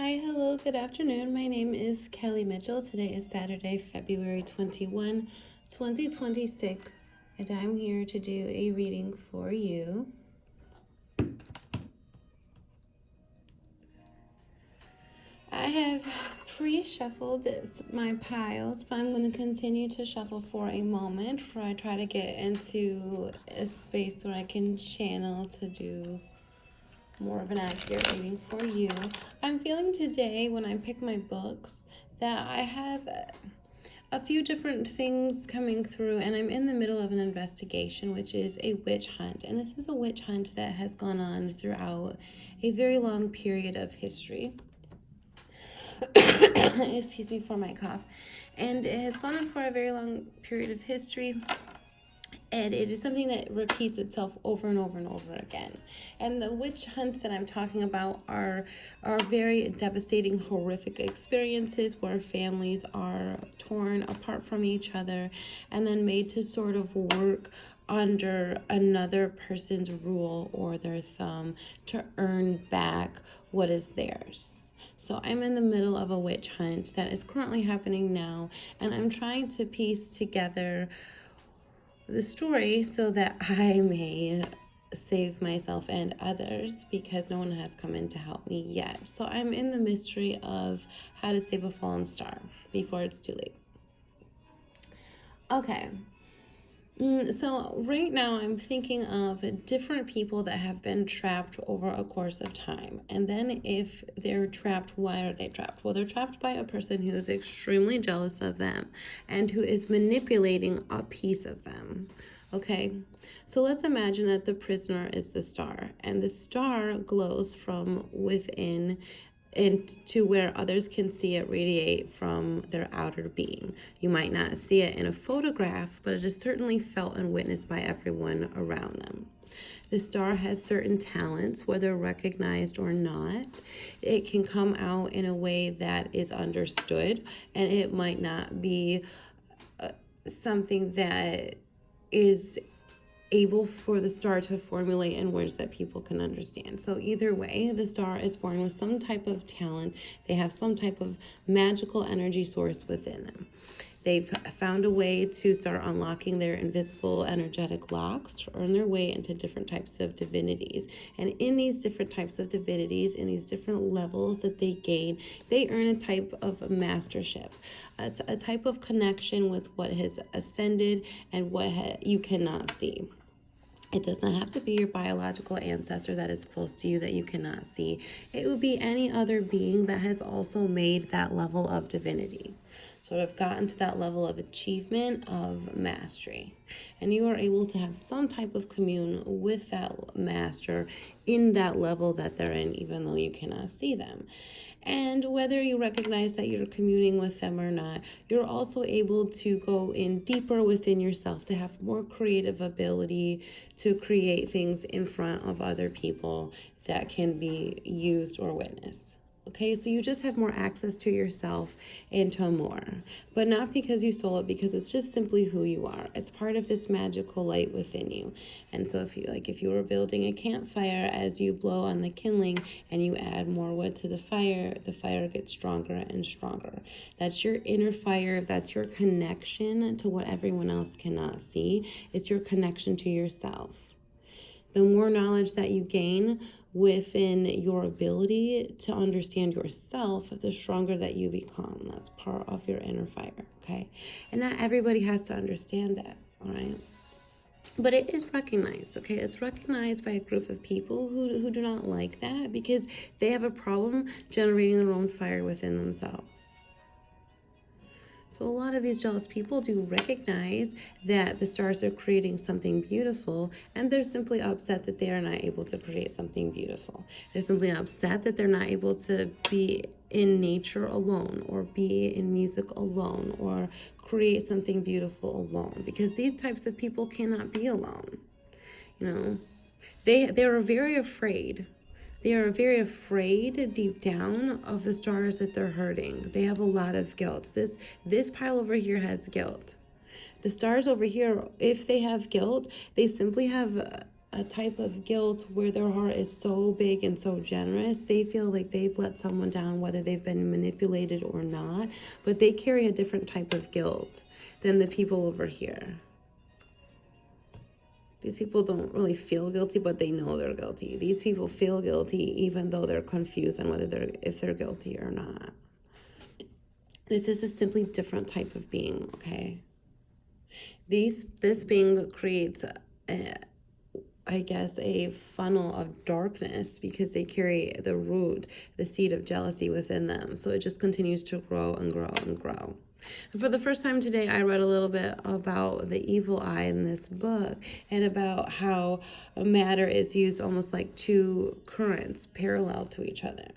Hi, hello, good afternoon. My name is Kelly Mitchell. Today is Saturday, February 21, 2026, and I'm here to do a reading for you. I have pre-shuffled my piles, but I'm going to continue to shuffle for a moment before I try to get into a space where I can channel to do more of an accurate reading for you. I'm feeling today when I pick my books that I have a few different things coming through, and I'm in the middle of an investigation, which is a witch hunt. And this is a witch hunt that has gone on throughout a very long period of history. Excuse me for my cough. And it has gone on for a very long period of history. And it is something that repeats itself over and over and over again. And the witch hunts that I'm talking about are very devastating, horrific experiences where families are torn apart from each other and then made to sort of work under another person's rule or their thumb to earn back what is theirs. So I'm in the middle of a witch hunt that is currently happening now, and I'm trying to piece together the story so that I may save myself and others, because no one has come in to help me yet. So I'm in the mystery of how to save a fallen star before it's too late. Okay. So right now I'm thinking of different people that have been trapped over a course of time. And then if they're trapped, why are they trapped? Well, they're trapped by a person who is extremely jealous of them and who is manipulating a piece of them. Okay, so let's imagine that the prisoner is the star, and the star glows from within and to where others can see it radiate from their outer being. You might not see it in a photograph, but it is certainly felt and witnessed by everyone around them. The star has certain talents, whether recognized or not. It can come out in a way that is understood, and it might not be something that is able for the star to formulate in words that people can understand. So either way, the star is born with some type of talent. They have some type of magical energy source within them. They've found a way to start unlocking their invisible energetic locks to earn their way into different types of divinities. And in these different types of divinities, in these different levels that they gain, they earn a type of mastership. It's a type of connection with what has ascended and what you cannot see. It does not have to be your biological ancestor that is close to you that you cannot see. It would be any other being that has also made that level of divinity, sort of gotten to that level of achievement of mastery. And you are able to have some type of commune with that master in that level that they're in, even though you cannot see them. And whether you recognize that you're communing with them or not, you're also able to go in deeper within yourself, to have more creative ability to create things in front of other people that can be used or witnessed. Okay, so you just have more access to yourself and to more, but not because you stole it, because it's just simply who you are. It's part of this magical light within you. And so if you were building a campfire, as you blow on the kindling and you add more wood to the fire gets stronger and stronger. That's your inner fire. That's your connection to what everyone else cannot see. It's your connection to yourself. The more knowledge that you gain within your ability to understand yourself, the stronger that you become. That's part of your inner fire, okay? And not everybody has to understand that, all right? But it is recognized, okay? It's recognized by a group of people who do not like that, because they have a problem generating their own fire within themselves. So a lot of these jealous people do recognize that the stars are creating something beautiful, and they're simply upset that they are not able to create something beautiful. They're simply upset that they're not able to be in nature alone, or be in music alone, or create something beautiful alone, because these types of people cannot be alone. They're very afraid. They are very afraid deep down of the stars that they're hurting. They have a lot of guilt. This pile over here has guilt. The stars over here, if they have guilt, they simply have a type of guilt where their heart is so big and so generous, they feel like they've let someone down, whether they've been manipulated or not, but they carry a different type of guilt than the people over here. These people don't really feel guilty, but they know they're guilty. These people feel guilty even though they're confused on if they're guilty or not. This is a simply different type of being, okay? This being creates a funnel of darkness because they carry the root, the seed of jealousy within them. So it just continues to grow and grow and grow. And for the first time today, I read a little bit about the evil eye in this book and about how matter is used almost like two currents parallel to each other,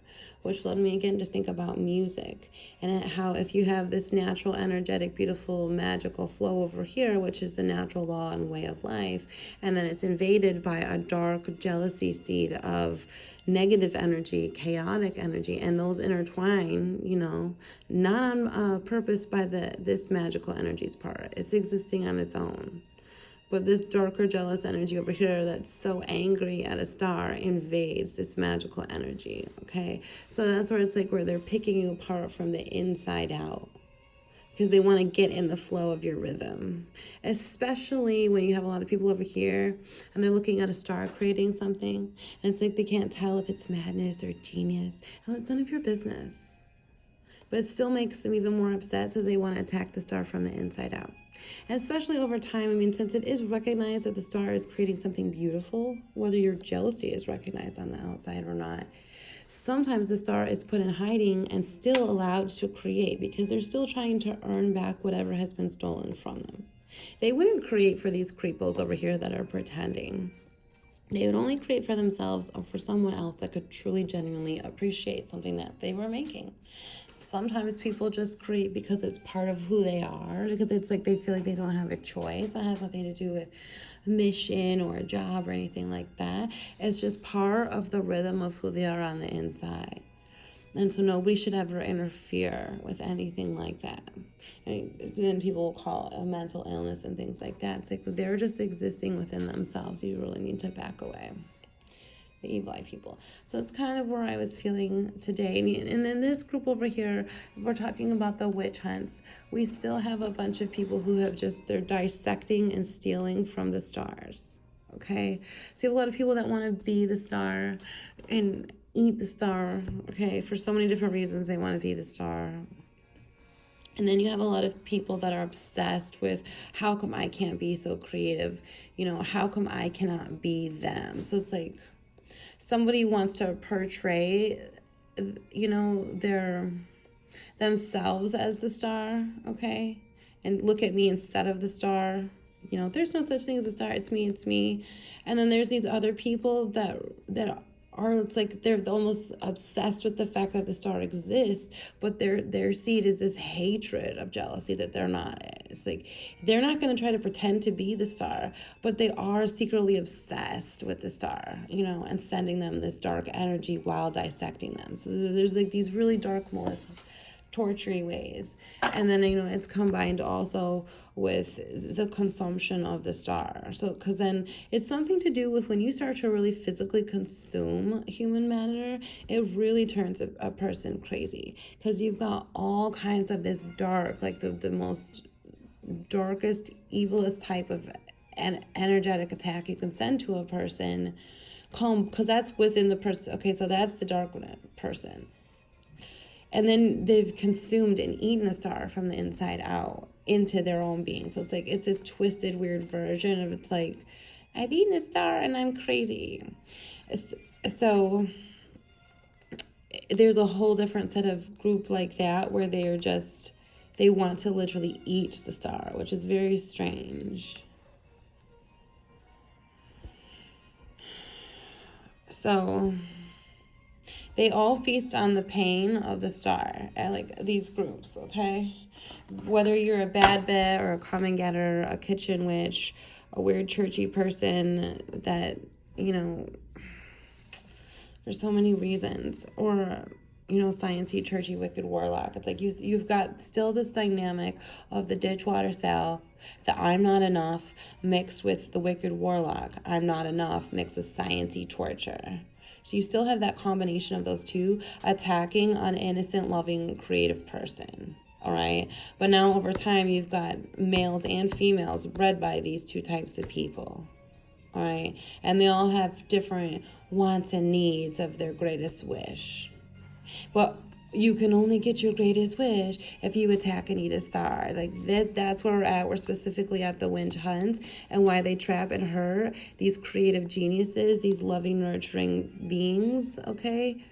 which led me again to think about music and how if you have this natural, energetic, beautiful, magical flow over here, which is the natural law and way of life, and then it's invaded by a dark jealousy seed of negative energy, chaotic energy, and those intertwine, not on purpose by this magical energy's part. It's existing on its own. But this darker, jealous energy over here that's so angry at a star invades this magical energy, okay? So that's where it's like where they're picking you apart from the inside out because they want to get in the flow of your rhythm, especially when you have a lot of people over here and they're looking at a star creating something, and it's like they can't tell if it's madness or genius. Well, it's none of your business. But it still makes them even more upset, so they want to attack the star from the inside out. And especially over time, since it is recognized that the star is creating something beautiful, whether your jealousy is recognized on the outside or not, sometimes the star is put in hiding and still allowed to create because they're still trying to earn back whatever has been stolen from them. They wouldn't create for these creepos over here that are pretending. They would only create for themselves or for someone else that could truly, genuinely appreciate something that they were making. Sometimes people just create because it's part of who they are, because it's like they feel like they don't have a choice. That has nothing to do with a mission or a job or anything like that. It's just part of the rhythm of who they are on the inside. And so nobody should ever interfere with anything like that. Then people will call it a mental illness and things like that. It's like they're just existing within themselves. You really need to back away. The evil eye people. So it's kind of where I was feeling today. And then this group over here, we're talking about the witch hunts. We still have a bunch of people who have they're dissecting and stealing from the stars. Okay? So you have a lot of people that want to be the star and eat the star, okay? For so many different reasons, they want to be the star. And then you have a lot of people that are obsessed with how come I can't be so creative? How come I cannot be them? So it's like somebody wants to portray, their themselves as the star, okay? And look at me instead of the star. There's no such thing as a star. It's me. And then there's these other people that it's like they're almost obsessed with the fact that the star exists, but their seed is this hatred of jealousy that they're not. It's like they're not going to try to pretend to be the star, but they are secretly obsessed with the star, and sending them this dark energy while dissecting them. So there's like these really dark, malicious, torturing ways. And then it's combined also with the consumption of the star. So because then it's something to do with when you start to really physically consume human matter, it really turns a person crazy, because you've got all kinds of this dark, like the most darkest, evilest type of an energetic attack you can send to a person, because that's within the person. Okay, so that's the dark person. And then they've consumed and eaten a star from the inside out into their own being. So it's like, it's this twisted, weird version of, it's like, I've eaten a star and I'm crazy. So there's a whole different set of group like that where they want to literally eat the star, which is very strange. So they all feast on the pain of the star, like these groups, okay? Whether you're a bad bet or a common getter, a kitchen witch, a weird churchy person that, for so many reasons, or sciencey, churchy, wicked warlock. It's like you've got still this dynamic of the ditchwater Sal, the I'm not enough mixed with the wicked warlock, I'm not enough mixed with sciency torture. So you still have that combination of those two attacking an innocent, loving, creative person. All right. But now over time, you've got males and females bred by these two types of people. All right. And they all have different wants and needs of their greatest wish. But you can only get your greatest wish if you attack and eat a star. Like that's where we're at. We're specifically at the witch hunt and why they trap and hurt these creative geniuses, these loving, nurturing beings, okay?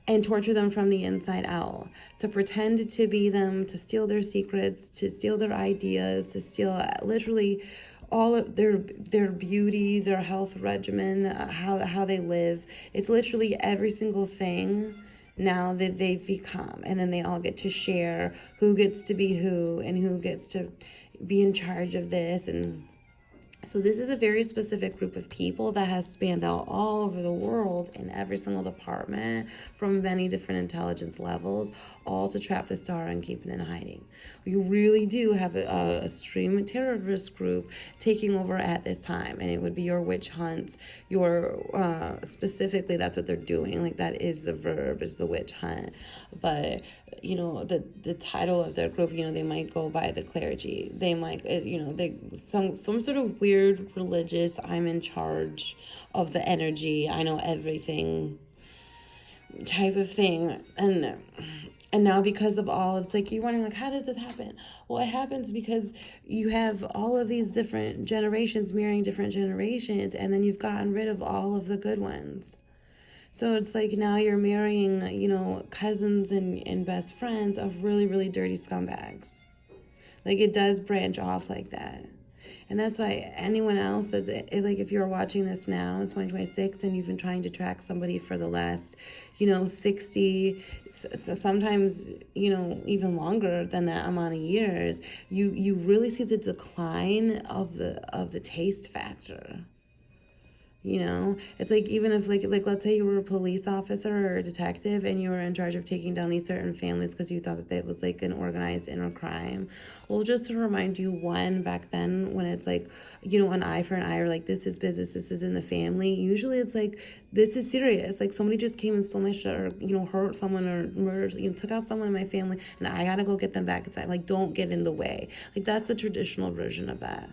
And torture them from the inside out, to pretend to be them, to steal their secrets, to steal their ideas, to steal literally all of their beauty, their health regimen, how they live. It's literally every single thing now that they've become. And then they all get to share who gets to be who and who gets to be in charge of this. And so this is a very specific group of people that has spanned out all over the world in every single department from many different intelligence levels, all to trap the star and keep it in hiding. You really do have a stream terrorist group taking over at this time, and it would be your witch hunts, your specifically that's what they're doing. Like that is the verb, is the witch hunt. But the title of their group, they might go by the clergy. They might, they some sort of weird religious, I'm in charge of the energy, I know everything type of thing. And now because of all, it's like you're wondering, like, how does this happen? Well, it happens because you have all of these different generations marrying different generations, and then you've gotten rid of all of the good ones. So it's like now you're marrying, cousins and best friends of really, really dirty scumbags. Like it does branch off like that. And that's why anyone else like if you're watching this now, it's 2026, and you've been trying to track somebody for the last, 60, sometimes, even longer than that amount of years, you really see the decline of the taste factor. It's like, even if like let's say you were a police officer or a detective and you were in charge of taking down these certain families because you thought that it was like an organized inner crime. Well, just to remind you, back then when it's like, an eye for an eye, or like this is business, this is in the family, usually it's like, this is serious. Like somebody just came and stole my shit, or, hurt someone, or murdered, took out someone in my family, and I gotta go get them back inside. Like, don't get in the way. Like that's the traditional version of that.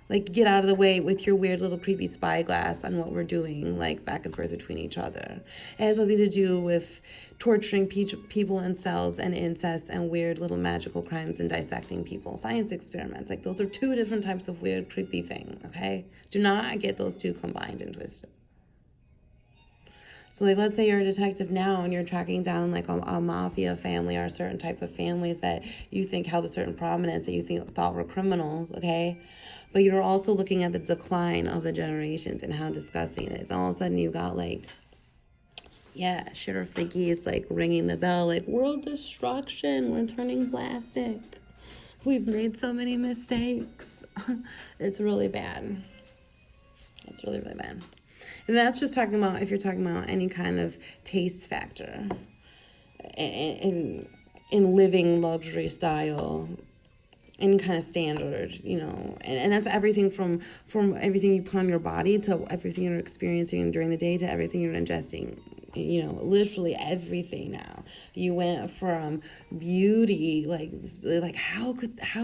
Like, get out of the way with your weird little creepy spyglass on what we're doing, like, back and forth between each other. It has nothing to do with torturing people in cells and incest and weird little magical crimes and dissecting people. Science experiments. Like, those are two different types of weird, creepy thing, okay? Do not get those two combined and twisted. So, like, let's say you're a detective now and you're tracking down, like, a mafia family or a certain type of families that you think held a certain prominence that you thought were criminals, okay? But you're also looking at the decline of the generations and how disgusting it is. All of a sudden you got, like, Sheriff McGee is, like, ringing the bell, like, world destruction, we're turning plastic. We've made so many mistakes. It's really bad. It's really, really bad. And that's just talking about, if you're talking about any kind of taste factor in living luxury style, any kind of standard, and that's everything from everything you put on your body to everything you're experiencing during the day to everything you're ingesting, literally everything. Now you went from beauty, like how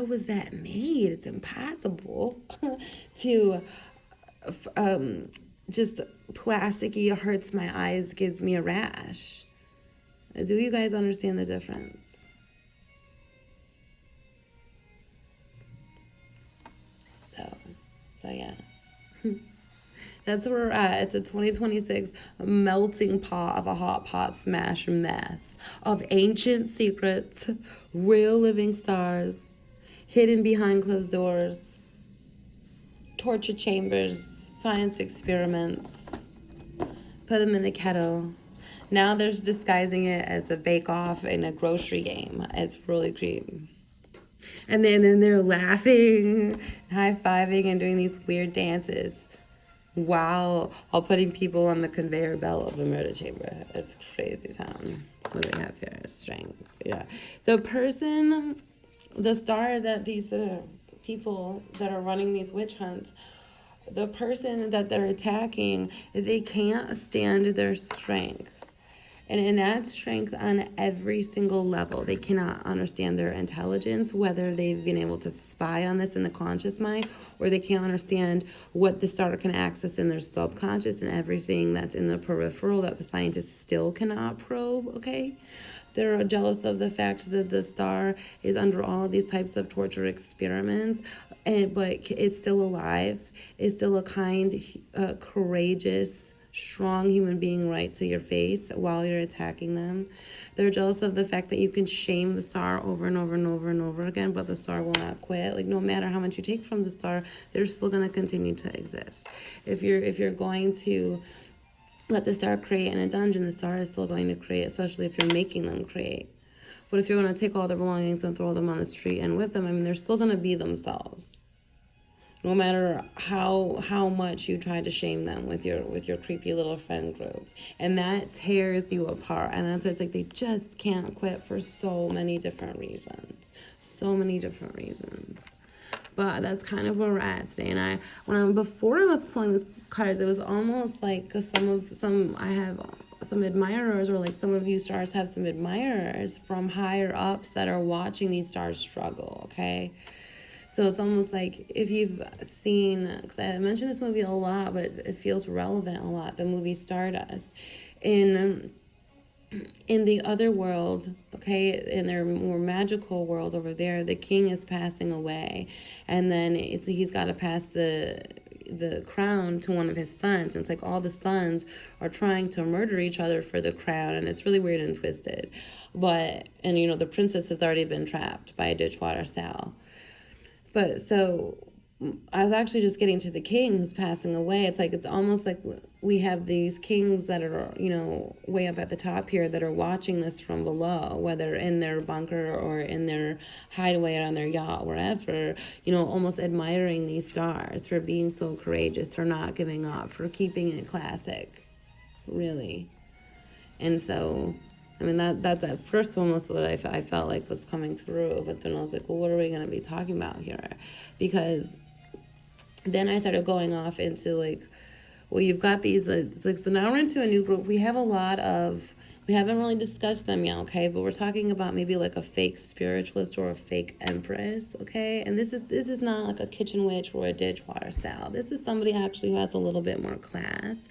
was that made? It's impossible to just plasticky, hurts my eyes, gives me a rash. Do you guys understand the difference? So yeah. That's where we're at. It's a 2026 melting pot of a hot pot smash mess of ancient secrets, real living stars, hidden behind closed doors, torture chambers, science experiments, put them in a kettle. Now they're disguising it as a bake-off in a grocery game. It's really creepy. And then they're laughing, high-fiving, and doing these weird dances. while putting people on the conveyor belt of the murder chamber. It's crazy town. What do we have here? Strength. Yeah. The star that these people that are running these witch hunts, the person that they're attacking, they can't stand their strength. And in that strength on every single level, they cannot understand their intelligence, whether they've been able to spy on this in the conscious mind, or they can't understand what the star can access in their subconscious and everything that's in the peripheral that the scientists still cannot probe, okay? They're jealous of the fact that the star is under all of these types of torture experiments, but is still alive, is still a kind, courageous, strong human being right to your face while you're attacking them. They're jealous of the fact that you can shame the star over and over and over and over again, but the star will not quit. Like, no matter how much you take from the star, they're still going to continue to exist. If you're going to let the star create in a dungeon, the star is still going to create, especially if you're making them create. But if you're going to take all their belongings and throw them on the street and with them, I mean, they're still going to be themselves. No matter how much you try to shame them with your creepy little friend group. And that tears you apart. And that's why it's like they just can't quit for so many different reasons. So many different reasons. But that's kind of where we're at today. And before I was pulling these cards, it was almost like I have some admirers, or like some of you stars have some admirers from higher ups that are watching these stars struggle, okay? So it's almost like if you've seen, because I mentioned this movie a lot, but it feels relevant a lot, the movie Stardust. In the other world, okay, in their more magical world over there, the king is passing away. And then he's got to pass the crown to one of his sons. And it's like all the sons are trying to murder each other for the crown. And it's really weird and twisted. And the princess has already been trapped by a Ditchwater Sal. But so I was actually just getting to the king who's passing away. It's almost like we have these kings that are, way up at the top here that are watching this from below, whether in their bunker or in their hideaway on their yacht, wherever, almost admiring these stars for being so courageous, for not giving up, for keeping it classic, really. And so, I mean, that at first one was what I felt like was coming through. But then I was like, well, what are we going to be talking about here? Because then I started going off into like, well, you've got these, so now we're into a new group. We haven't really discussed them yet, okay? But we're talking about maybe like a fake spiritualist or a fake empress, okay? And this is not like a kitchen witch or a Ditchwater Sal. This is somebody actually who has a little bit more class.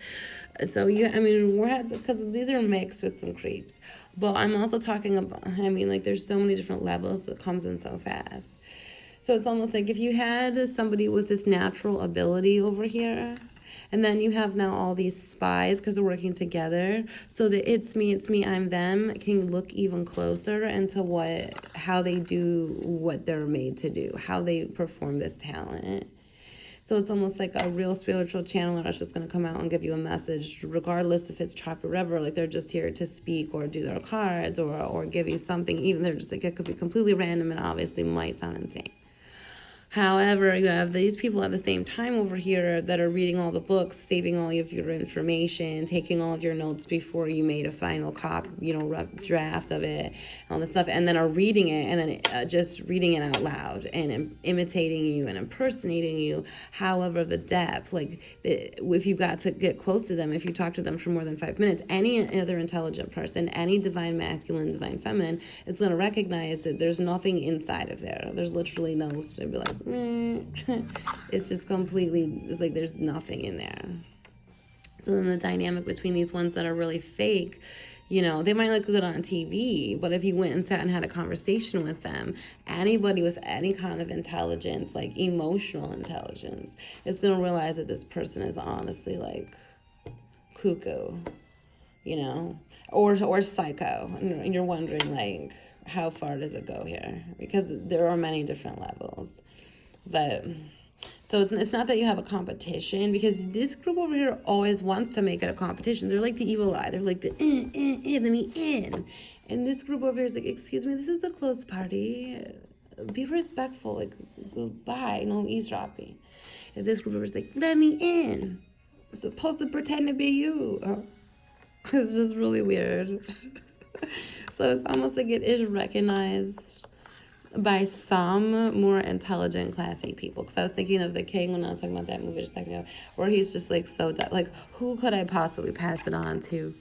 So because these are mixed with some creeps. But I'm also talking about, there's so many different levels that comes in so fast. So it's almost like if you had somebody with this natural ability over here, and then you have now all these spies because they're working together, so the it's me, I'm them can look even closer into how they do what they're made to do, how they perform this talent. So it's almost like a real spiritual channeler that's just going to come out and give you a message, regardless if it's choppy river, like they're just here to speak or do their cards or give you something. Even they're just like, it could be completely random and obviously might sound insane. However, you have these people at the same time over here that are reading all the books, saving all of your information, taking all of your notes before you made a final rough draft of it, all this stuff, and then are reading it, and then just reading it out loud and imitating you and impersonating you. However, the depth, if you got to get close to them, if you talk to them for more than 5 minutes, any other intelligent person, any divine masculine, divine feminine, is going to recognize that there's nothing inside of there. There's literally no, to be like, it's just completely, it's like there's nothing in there. So then the dynamic between these ones that are really fake, they might look good on TV, but if you went and sat and had a conversation with them, anybody with any kind of intelligence, like emotional intelligence, is going to realize that this person is honestly like cuckoo, or psycho. And you're wondering, like, how far does it go here? Because there are many different levels. But so it's not that you have a competition, because this group over here always wants to make it a competition. They're like the evil eye. They're like the let me in. And this group over here is like, excuse me, this is a closed party. Be respectful. Like, goodbye. No eavesdropping. And this group over here is like, let me in. I'm supposed to pretend to be you. It's just really weird. So it's almost like it is recognized by some more intelligent, classy people. Because I was thinking of The King when I was talking about that movie just a second ago, where he's just like so like, who could I possibly pass it on to?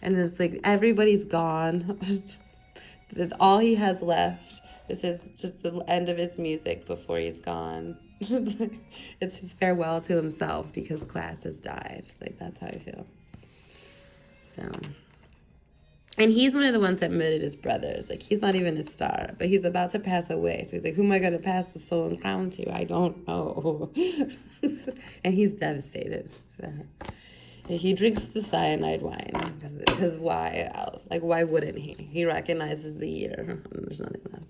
And it's like everybody's gone. All he has left is just the end of his music before he's gone. It's his farewell to himself because class has died. It's like, that's how I feel. So, and he's one of the ones that murdered his brothers. Like, he's not even a star, but he's about to pass away. So he's like, who am I going to pass the stolen crown to? I don't know. And he's devastated. He drinks the cyanide wine because why else? Like, why wouldn't he? He recognizes the year. There's nothing left.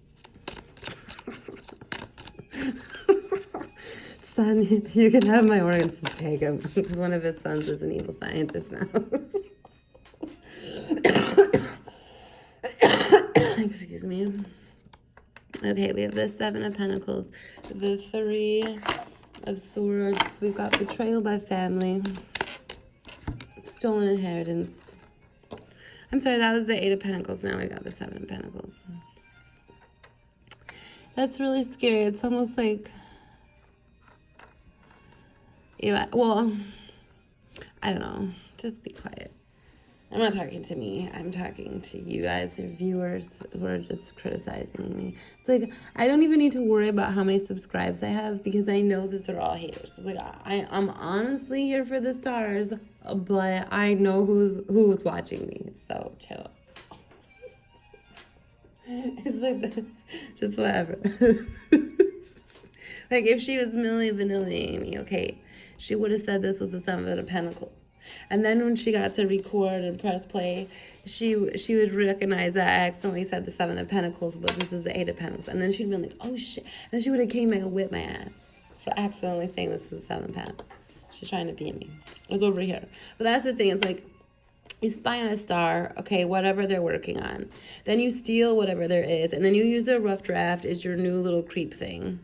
Son, you can have my organs, just take him. Because one of his sons is an evil scientist now. Excuse me. Okay, we have the Seven of Pentacles, the Three of Swords. We've got betrayal by family, stolen inheritance. I'm sorry, that was the Eight of Pentacles. Now we got the Seven of Pentacles. That's really scary. It's almost like, yeah, well, I don't know. Just be quiet. I'm not talking to me. I'm talking to you guys, the viewers who are just criticizing me. It's like, I don't even need to worry about how many subscribes I have because I know that they're all haters. It's like, I'm honestly here for the stars, but I know who's watching me, so chill. It's like, just whatever. Like, if she was Milli Vanilli Amy, okay, she would have said this was the Seven of Pentacles. And then when she got to record and press play, she would recognize that I accidentally said the Seven of Pentacles, but this is the Eight of Pentacles. And then she'd be like, oh shit. And then she would have came back and whipped my ass for accidentally saying this is the Seven of Pentacles. She's trying to beat me. It was over here. But that's the thing. It's like, you spy on a star, okay, whatever they're working on. Then you steal whatever there is. And then you use a rough draft as your new little creep thing.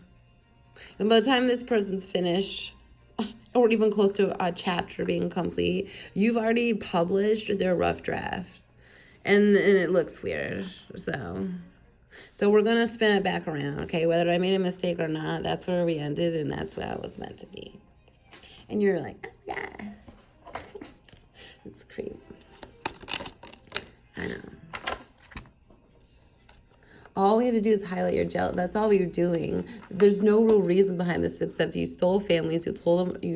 And by the time this person's finished, or even close to a chapter being complete, you've already published their rough draft. And it looks weird. So we're going to spin it back around, okay? Whether I made a mistake or not, that's where we ended, and that's what I was meant to be. And you're like, oh, yeah. It's creep. I know. All we have to do is highlight your gel. That's all we're doing. There's no real reason behind this except you stole families, you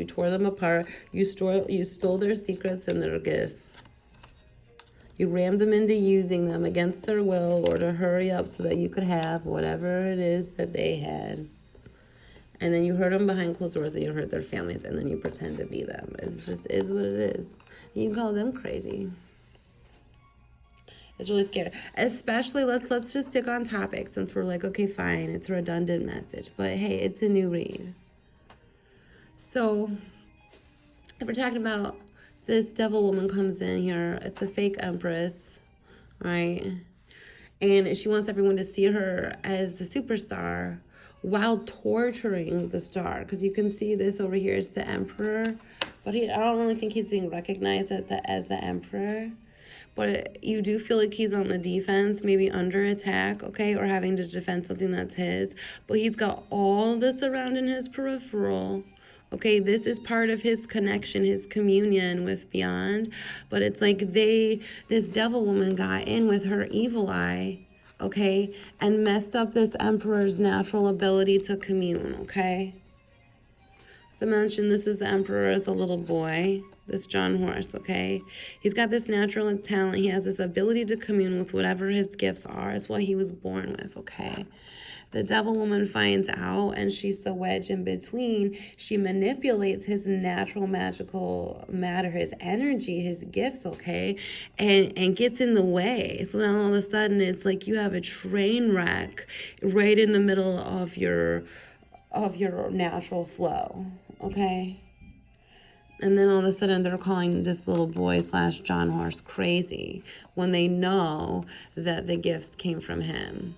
tore them apart, you stole their secrets and their gifts. You rammed them into using them against their will or to hurry up so that you could have whatever it is that they had. And then you hurt them behind closed doors and you hurt their families and then you pretend to be them. It's just is what it is. You can call them crazy. It's really scary. Especially, let's just stick on topic since we're like, okay, fine, it's a redundant message. But hey, it's a new read. So, if we're talking about this devil woman comes in here, it's a fake empress, right? And she wants everyone to see her as the superstar while torturing the star. Because you can see this over here is the emperor. But I don't really think he's being recognized as the emperor. But you do feel like he's on the defense, maybe under attack, okay, or having to defend something that's his. But he's got all this around in his peripheral, okay? This is part of his connection, his communion with beyond. But it's like this devil woman got in with her evil eye, okay, and messed up this emperor's natural ability to commune, okay? As I mentioned, this is the emperor as a little boy. This John Horse, okay? He's got this natural talent. He has this ability to commune with whatever his gifts are. It's what he was born with, okay? The devil woman finds out, and she's the wedge in between. She manipulates his natural magical matter, his energy, his gifts, okay? And gets in the way. So now all of a sudden, it's like you have a train wreck right in the middle of your natural flow, okay? And then all of a sudden they're calling this little boy / John Horse crazy when they know that the gifts came from him.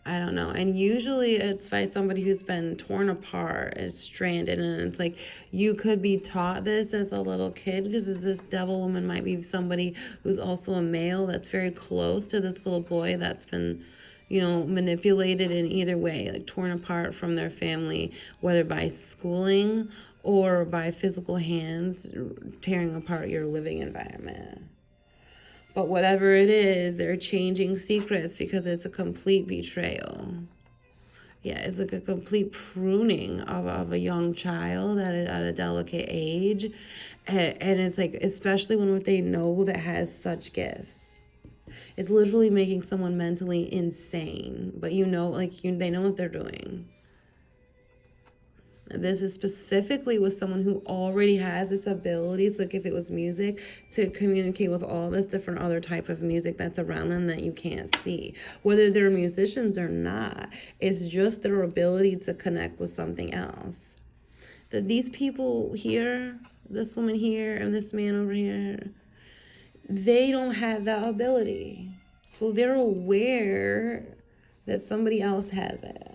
I don't know. And usually it's by somebody who's been torn apart, is stranded. And it's like you could be taught this as a little kid because this devil woman might be somebody who's also a male that's very close to this little boy that's been, manipulated in either way, like torn apart from their family, whether by schooling or by physical hands tearing apart your living environment. But whatever it is, they're changing secrets because it's a complete betrayal. Yeah, it's like a complete pruning of a young child at a delicate age. And it's like, especially when what they know that has such gifts. It's literally making someone mentally insane. But they know what they're doing. This is specifically with someone who already has this ability, so like if it was music, to communicate with all this different other type of music that's around them that you can't see. Whether they're musicians or not, it's just their ability to connect with something else. That these people here, this woman here and this man over here, they don't have that ability. So they're aware that somebody else has it.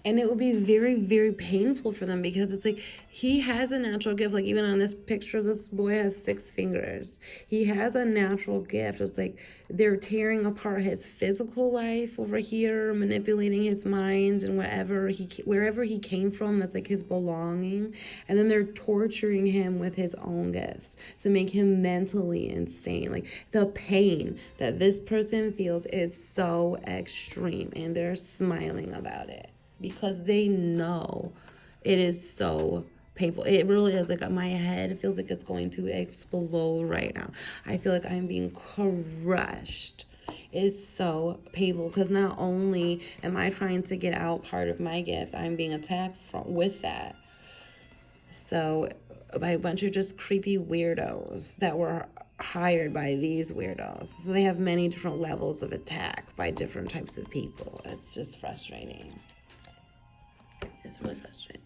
And it will be very, very painful for them because it's like he has a natural gift. Like even on this picture, this boy has 6 fingers. He has a natural gift. It's like they're tearing apart his physical life over here, manipulating his mind and wherever he came from, that's like his belonging. And then they're torturing him with his own gifts to make him mentally insane. Like the pain that this person feels is so extreme, and they're smiling about it, because they know it is so painful. It really is. Like my head feels like it's going to explode right now. I feel like I'm being crushed. It's so painful because not only am I trying to get out part of my gift, I'm being attacked with that. So by a bunch of just creepy weirdos that were hired by these weirdos. So they have many different levels of attack by different types of people. It's just frustrating. It's really frustrating.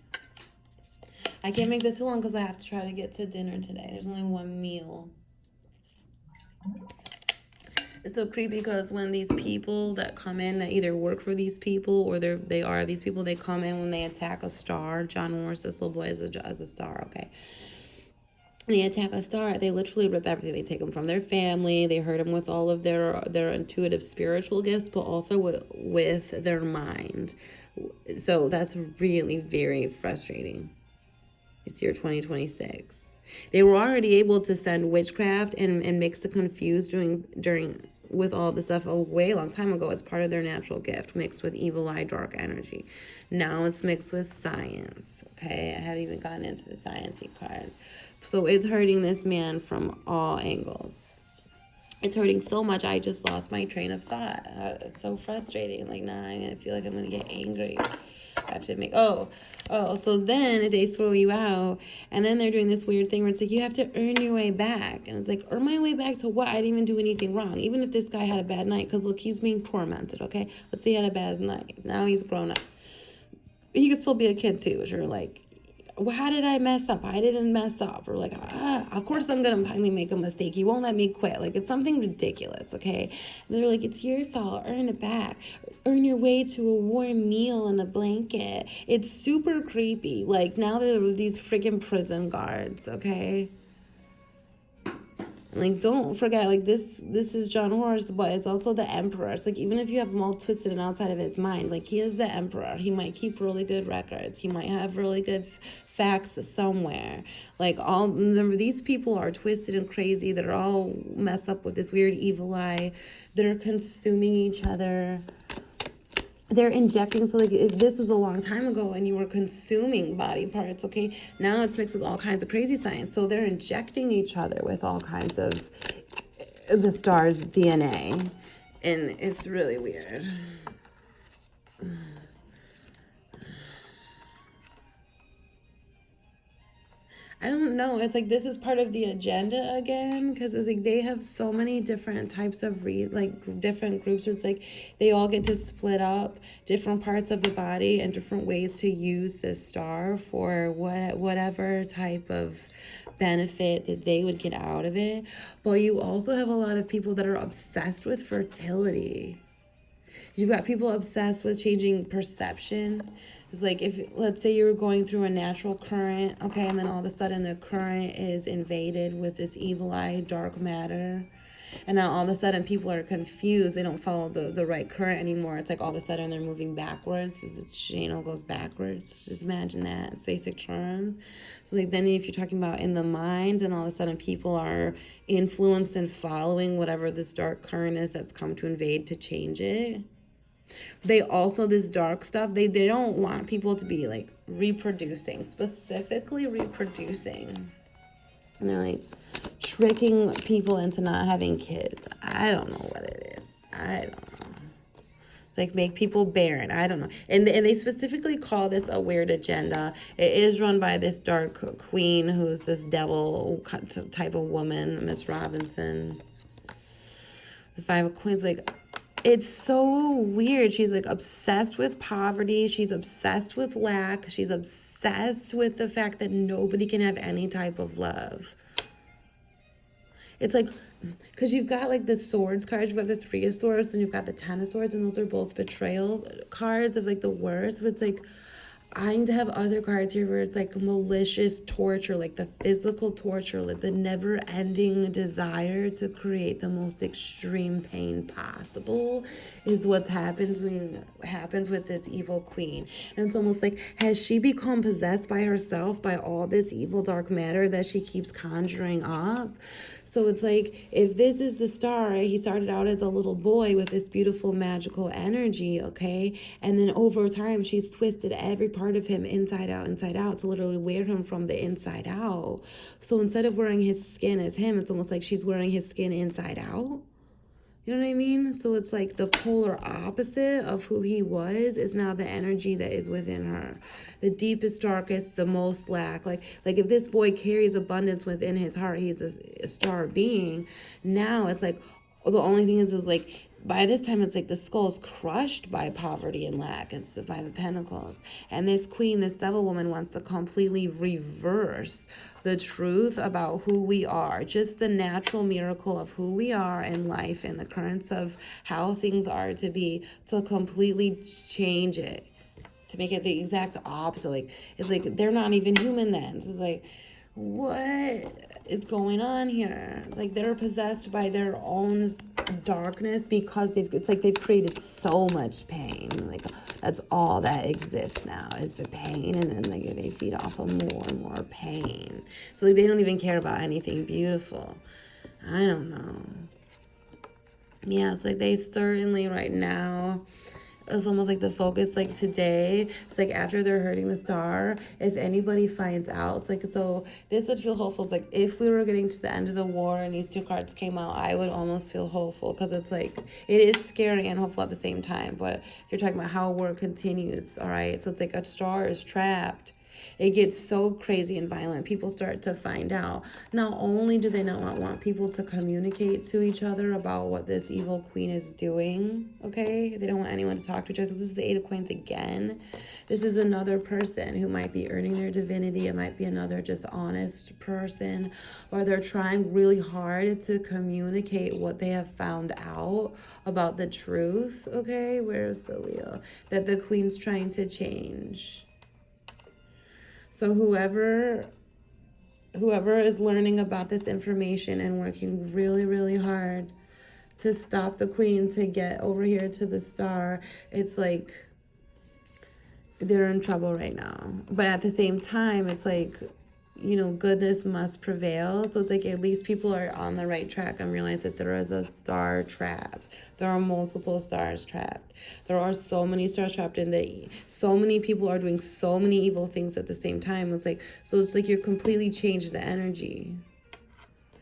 I can't make this too long because I have to try to get to dinner today. There's only one meal. It's so creepy because when these people that come in that either work for these people or they are these people, they come in when they attack a star. John Morris, this little boy, is a star, okay? They attack a star, they literally rip everything. They take them from their family. They hurt them with all of their intuitive spiritual gifts, but also with their mind. So that's really very frustrating. It's year 2026. They were already able to send witchcraft and mix the confused during with all the stuff a way long time ago as part of their natural gift, mixed with evil eye, dark energy. Now it's mixed with science. Okay, I haven't even gotten into the sciencey cards. So it's hurting this man from all angles. It's hurting so much, I just lost my train of thought. It's so frustrating. Like, now I'm going to feel like I'm going to get angry. I have to make, so then they throw you out, and then they're doing this weird thing where it's like, you have to earn your way back. And it's like, earn my way back to what? I didn't even do anything wrong. Even if this guy had a bad night, because look, he's being tormented, okay? Let's say he had a bad night. Now he's grown up. He could still be a kid too, which are like, well, how did I mess up? I didn't mess up. Or like, of course I'm going to finally make a mistake. You won't let me quit. Like, it's something ridiculous, okay? And they're like, it's your fault. Earn it back. Earn your way to a warm meal and a blanket. It's super creepy. Like, now they're these freaking prison guards, okay? Like, don't forget, like, this is John Horus, but it's also the emperor. So, like, even if you have him all twisted and outside of his mind, like, he is the emperor. He might keep really good records. He might have really good facts somewhere. Like, remember, these people are twisted and crazy. They're all messed up with this weird evil eye. They're consuming each other. They're injecting, so like if this was a long time ago and you were consuming body parts, okay, now it's mixed with all kinds of crazy science. So they're injecting each other with all kinds of the star's DNA, and it's really weird. I don't know. It's like this is part of the agenda again, because it's like they have so many different types of different groups where it's like they all get to split up different parts of the body and different ways to use this star for whatever type of benefit that they would get out of it. But you also have a lot of people that are obsessed with fertility. You've got people obsessed with changing perception. It's like if, let's say you were going through a natural current, okay, and then all of a sudden the current is invaded with this evil eye, dark matter. And now all of a sudden people are confused. They don't follow the right current anymore. It's like all of a sudden they're moving backwards. The channel goes backwards. Just imagine that. It's basic terms. So like then if you're talking about in the mind, and all of a sudden people are influenced and following whatever this dark current is that's come to invade to change it. They also, this dark stuff, they don't want people to be like reproducing, specifically reproducing. And they're like tricking people into not having kids. I don't know what it is. I don't know. It's like make people barren. I don't know. And they specifically call this a weird agenda. It is run by this dark queen who's this devil type of woman, Miss Robinson. The Five of Coins, like, it's so weird. She's like obsessed with poverty. She's obsessed with lack. She's obsessed with the fact that nobody can have any type of love. It's like, because you've got like the swords cards, you've got the Three of Swords, and you've got the Ten of Swords, and those are both betrayal cards of like the worst. But it's like, I need to have other cards here where it's like malicious torture, like the physical torture, like the never-ending desire to create the most extreme pain possible is what happens with this evil queen. And it's almost like, has she become possessed by herself by all this evil dark matter that she keeps conjuring up? So it's like, if this is the star, he started out as a little boy with this beautiful magical energy, okay? And then over time, she's twisted every part of him inside out to literally wear him from the inside out. So instead of wearing his skin as him, it's almost like she's wearing his skin inside out. You know what I mean? So it's like the polar opposite of who he was is now the energy that is within her. The deepest, darkest, the most lack. Like if this boy carries abundance within his heart, he's a star being. Now it's like, the only thing is like, by this time, it's like the skull's crushed by poverty and lack. It's by the pentacles. And this queen, this devil woman, wants to completely reverse the truth about who we are. Just the natural miracle of who we are in life and the currents of how things are to be, to completely change it. To make it the exact opposite. Like, it's like they're not even human then. So it's like, what is going on here? It's like they're possessed by their own darkness because it's like they've created so much pain. Like that's all that exists now is the pain, and then like they feed off of more and more pain. So like they don't even care about anything beautiful. I don't know. Yeah, it's like they certainly right now, it's almost like the focus, like today, it's like after they're hurting the star, if anybody finds out, it's like, so this would feel hopeful. It's like if we were getting to the end of the war and these two cards came out, I would almost feel hopeful, because it's like, it is scary and hopeful at the same time. But if you're talking about how war continues, all right, so it's like a star is trapped. It gets so crazy and violent. People start to find out. Not only do they not want people to communicate to each other about what this evil queen is doing, okay? They don't want anyone to talk to each other, because this is the Eight of Coins again. This is another person who might be earning their divinity. It might be another just honest person, or they're trying really hard to communicate what they have found out about the truth, okay? Where's the wheel? That the queen's trying to change. So whoever is learning about this information and working really, really hard to stop the queen to get over here to the star, it's like they're in trouble right now. But at the same time, it's like, you know, goodness must prevail. So it's like at least people are on the right track and realize that there is a star trapped. There are multiple stars trapped. There are so many stars trapped in so many people are doing so many evil things at the same time. It's like, so it's like you're completely changed the energy.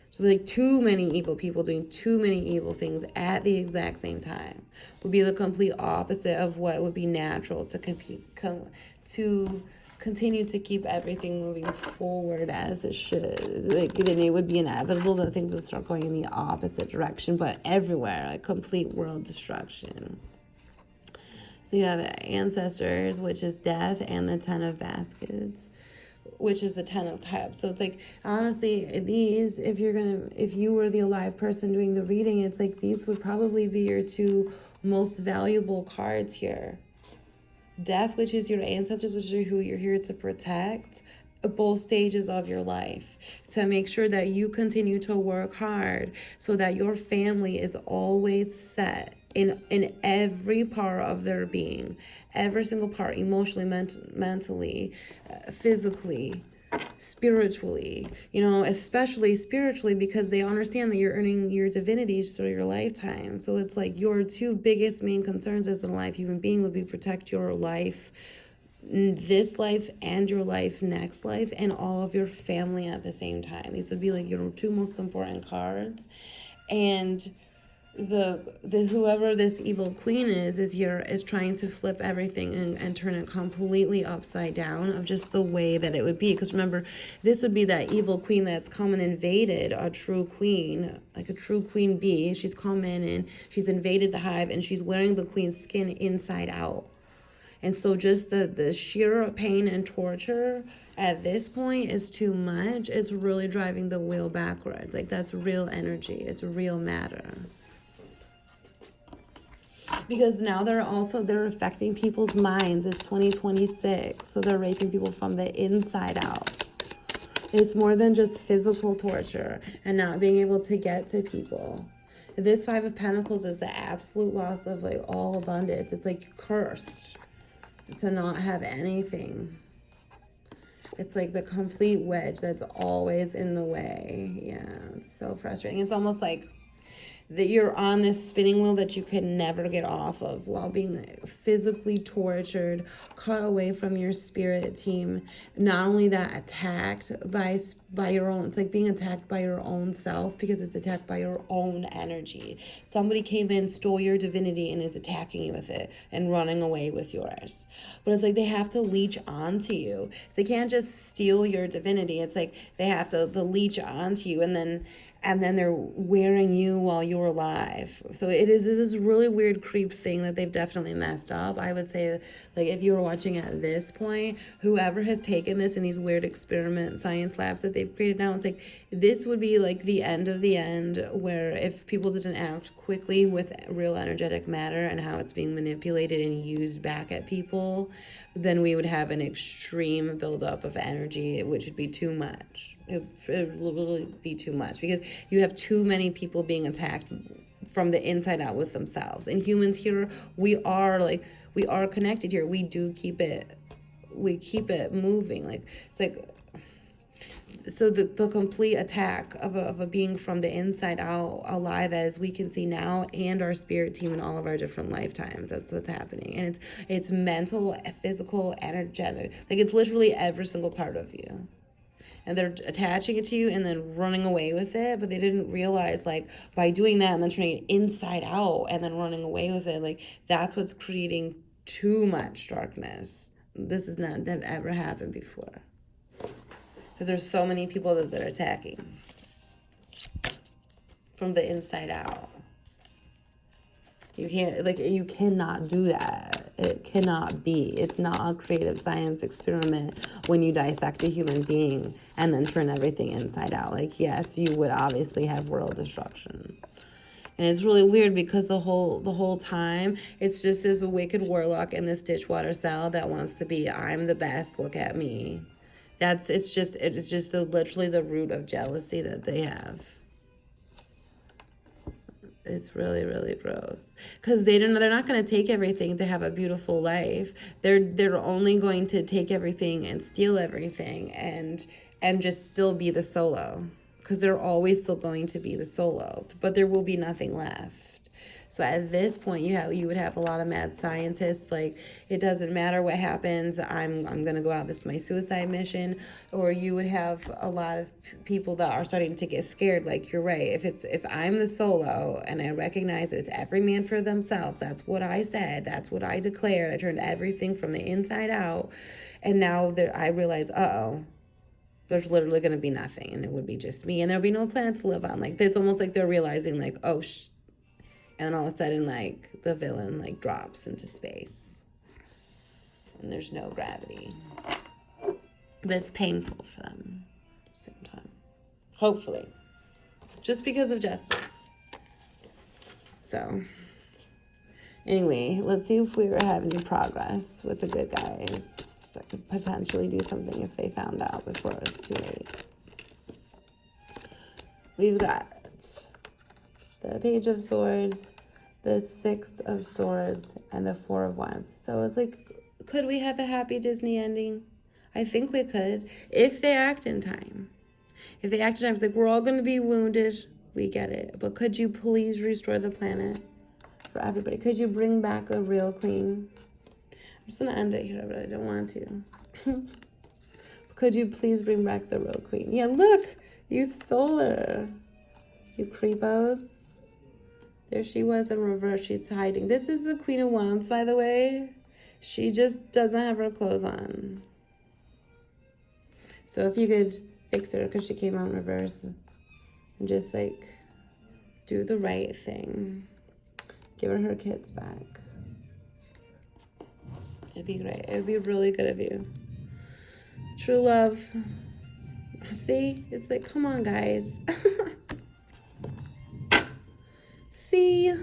So like too many evil people doing too many evil things at the exact same time would be the complete opposite of what would be natural to continue to keep everything moving forward as it should. Like, then it would be inevitable that things would start going in the opposite direction, but everywhere, like complete world destruction. So you have ancestors, which is death, and the 10 of baskets, which is the 10 of cups. So it's like, honestly, these, if you were the alive person doing the reading, it's like these would probably be your two most valuable cards here. Death, which is your ancestors, which is who you're here to protect, both stages of your life, to make sure that you continue to work hard so that your family is always set in every part of their being, every single part, emotionally, mentally, physically, spiritually, especially spiritually, because they understand that you're earning your divinities through your lifetime. So it's like your two biggest main concerns as a life human being would be protect your life, this life and your life next life, and all of your family at the same time. These would be like your two most important cards. And the whoever this evil queen is trying to flip everything and turn it completely upside down of just the way that it would be. Because remember, this would be that evil queen that's come and invaded a true queen, like a true queen bee. She's come in and she's invaded the hive, and she's wearing the queen's skin inside out. And so just the sheer pain and torture at this point is too much. It's really driving the wheel backwards. Like, that's real energy. It's real matter. Because now they're affecting people's minds. It's 2026. So they're raping people from the inside out. It's more than just physical torture and not being able to get to people. This Five of Pentacles is the absolute loss of like all abundance. It's like cursed to not have anything. It's like the complete wedge that's always in the way. Yeah, it's so frustrating. It's almost like that you're on this spinning wheel that you can never get off of while being physically tortured, cut away from your spirit team. Not only that, attacked by your own, it's like being attacked by your own self, because it's attacked by your own energy. Somebody came in, stole your divinity, and is attacking you with it and running away with yours. But it's like they have to leech onto you. So they can't just steal your divinity. It's like they have to leech onto you, and then they're wearing you while you're alive. So it is this really weird creep thing that they've definitely messed up. I would say, like, if you were watching at this point, whoever has taken this in these weird experiment science labs that they've created now, it's like this would be like the end of the end, where if people didn't act quickly with real energetic matter and how it's being manipulated and used back at people, then we would have an extreme buildup of energy, which would be too much. It would literally be too much, because you have too many people being attacked from the inside out with themselves. And humans here, we are connected here. We keep it moving. Like, it's like, so the complete attack of a being from the inside out, alive as we can see now, and our spirit team in all of our different lifetimes. That's what's happening. And it's mental, physical, energetic. Like, it's literally every single part of you. And they're attaching it to you and then running away with it, but they didn't realize, like, by doing that and then turning it inside out and then running away with it, like, that's what's creating too much darkness. This has not ever happened before, because there's so many people that they're attacking from the inside out. You cannot do that. It cannot be. It's not a creative science experiment when you dissect a human being and then turn everything inside out. Like, yes, you would obviously have world destruction. And it's really weird, because the whole time it's just this wicked warlock in this Ditchwater style that wants to be, I'm the best, look at me. It's just literally the root of jealousy that they have. It's really, really gross, because they're not going to take everything to have a beautiful life. They're only going to take everything and steal everything and just still be the solo, because they're always still going to be the solo, but there will be nothing left. So at this point, you would have a lot of mad scientists like, it doesn't matter what happens, I'm gonna go out, this is my suicide mission. Or you would have a lot of people that are starting to get scared, like, you're right, if I'm the solo and I recognize that it's every man for themselves, that's what I said, that's what I declared, I turned everything from the inside out, and now that I realize, there's literally going to be nothing, and it would be just me, and there'll be no planet to live on. Like, it's almost like they're realizing, like, oh, and all of a sudden, like, the villain, like, drops into space, and there's no gravity. But it's painful for them at the same time. Hopefully. Just because of justice. So, anyway, let's see if we were having any progress with the good guys that could potentially do something if they found out before it was too late. We've got the Page of Swords, the Six of Swords, and the Four of Wands. So it's like, could we have a happy Disney ending? I think we could, if they act in time. If they act in time, it's like, we're all going to be wounded. We get it. But could you please restore the planet for everybody? Could you bring back a real queen? I'm just going to end it here, but I don't want to. Could you please bring back the real queen? Yeah, look, you stole her. You creepos. There she was in reverse. She's hiding. This is the Queen of Wands, by the way. She just doesn't have her clothes on. So if you could fix her, because she came out in reverse, and just, like, do the right thing. Give her kids back. It'd be great. It'd be really good of you. True love. See? It's like, come on, guys. See?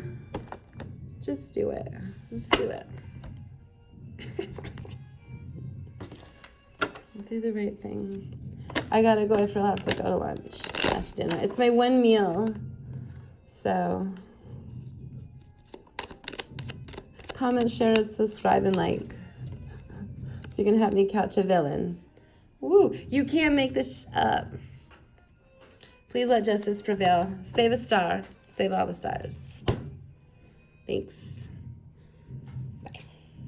Just do it. Just do it. Do the right thing. I gotta go. I forgot to go to lunch / dinner. It's my one meal. So, comment, share, subscribe, and like. So you can help me catch a villain. Woo! You can't make this up. Please let justice prevail. Save a star. Save all the stars. Thanks.